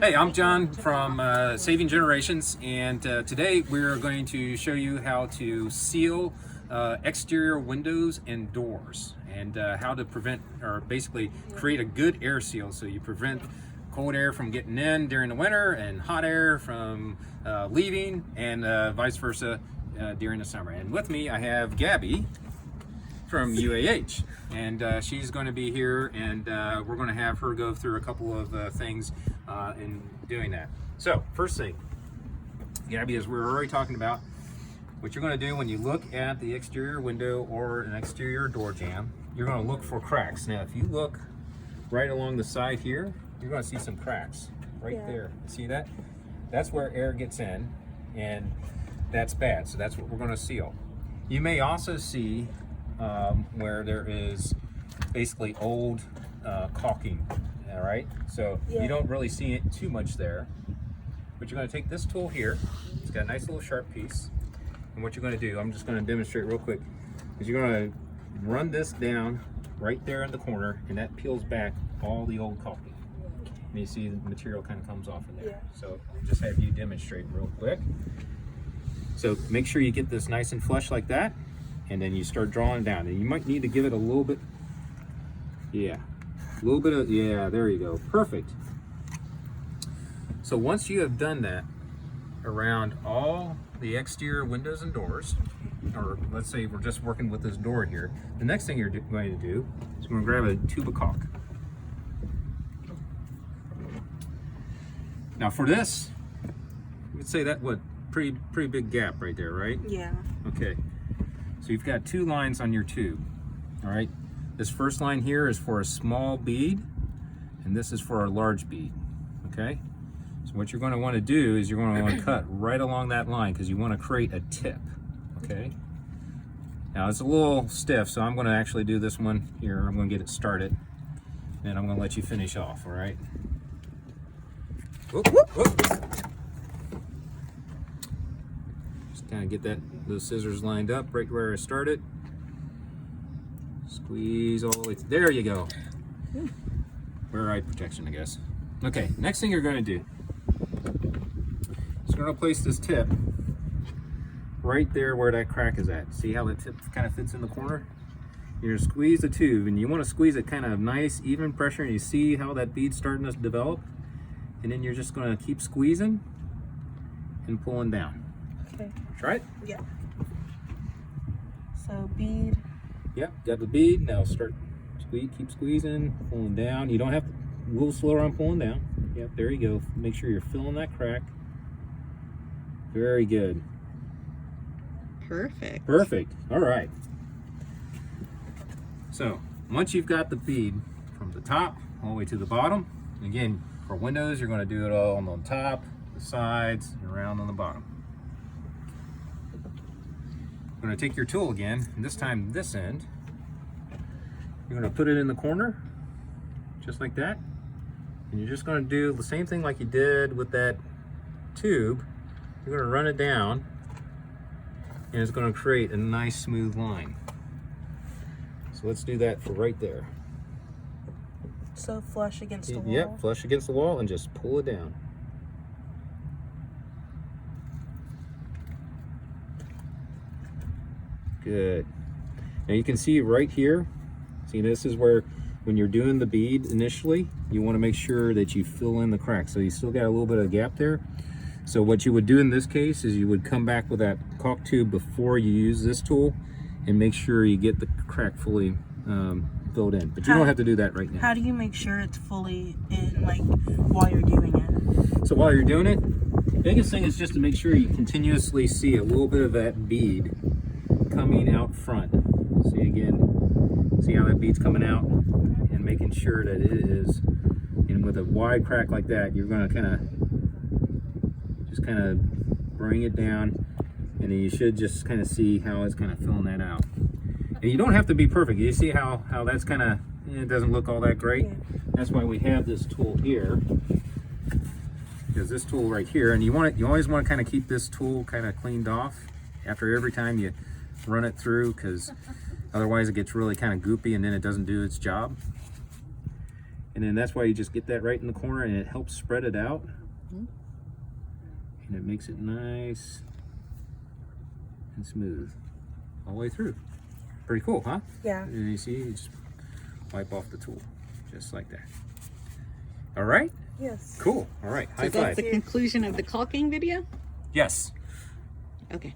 Hey, I'm John from Saving Generations, and today we're going to show you how to seal exterior windows and doors, and how to prevent, or basically create a good air seal so you prevent cold air from getting in during the winter and hot air from leaving, and vice versa during the summer. And with me I have Gabby from UAH, and she's going to be here, and we're going to have her go through a couple of things in doing that. So first thing, Gabby, is we're already talking about what you're going to do when you look at the exterior window or an exterior door jamb. You're going to look for cracks. Now if you look right along the side here, you're going to see some cracks right there. See that? That's where air gets in, and that's bad, so that's what we're going to seal. You may also see where there is basically old caulking, all right? So you don't really see it too much there, but you're going to take this tool here. It's got a nice little sharp piece, and what you're going to do, I'm just going to demonstrate real quick, is you're going to run this down right there in the corner, and that peels back all the old caulking. And you see the material kind of comes off of there. So just have you demonstrate real quick. So make sure you get this nice and flush like that, and then you start drawing down, and you might need to give it a little bit, a little bit of, there you go, perfect. So once you have done that around all the exterior windows and doors, or let's say we're just working with this door here, the next thing you're going to do is we're going to grab a tube of caulk. Now for this, you would say that pretty big gap right there, right? Yeah. Okay. So you've got two lines on your tube, all right? This first line here is for a small bead, and this is for a large bead, okay? So what you're going to want to do is you're going to want to cut right along that line because you want to create a tip, okay? Now it's a little stiff, so I'm going to actually do this one here. I'm going to get it started, and I'm going to let you finish off, all right? Whoop, whoop, whoop. Just kind of get those scissors lined up right where I started. Squeeze all the way. There you go. Wear eye protection, I guess. Okay, next thing you're going to do is you're going to place this tip right there where that crack is at. See how the tip kind of fits in the corner? You're going to squeeze the tube, and you want to squeeze it kind of nice, even pressure, and you see how that bead's starting to develop? And then you're just going to keep squeezing and pulling down. Okay. Try it? Yeah. So bead. Yep, got the bead. Now start keep squeezing, pulling down. You don't have to, a little slower on pulling down. Yep, there you go. Make sure you're filling that crack. Very good. Perfect. Perfect. All right. So once you've got the bead from the top all the way to the bottom, again, for windows, you're going to do it all on the top, the sides, and around on the bottom. You're going to take your tool again, and this time this end, you're going to put it in the corner, just like that. And you're just going to do the same thing like you did with that tube. You're going to run it down, and it's going to create a nice smooth line. So let's do that for right there. So flush against the wall? Yep, flush against the wall and just pull it down. Good. Now you can see right here, see this is where when you're doing the bead initially, you want to make sure that you fill in the crack. So you still got a little bit of gap there. So what you would do in this case is you would come back with that caulk tube before you use this tool and make sure you get the crack fully filled in, but you don't have to do that right now. How do you make sure it's fully in, like, while you're doing it? So while you're doing it, the biggest thing is just to make sure you continuously see a little bit of that bead coming out front. See again, see how that bead's coming out, and making sure that it is, and with a wide crack like that, you're going to kind of bring it down, and then you should just kind of see how it's kind of filling that out. And you don't have to be perfect. You see how that's kind of, it doesn't look all that great. That's why we have this tool here. There's this tool right here, and you always want to kind of keep this tool kind of cleaned off after every time you run it through, because otherwise it gets really kind of goopy and then it doesn't do its job. And then that's why you just get that right in the corner, and it helps spread it out. And it makes it nice and smooth all the way through. Pretty cool, huh? Yeah. And you see, you just wipe off the tool, just like that. All right? Yes. Cool. All right. High So that's five. the conclusion of the caulking video? Yes. Okay.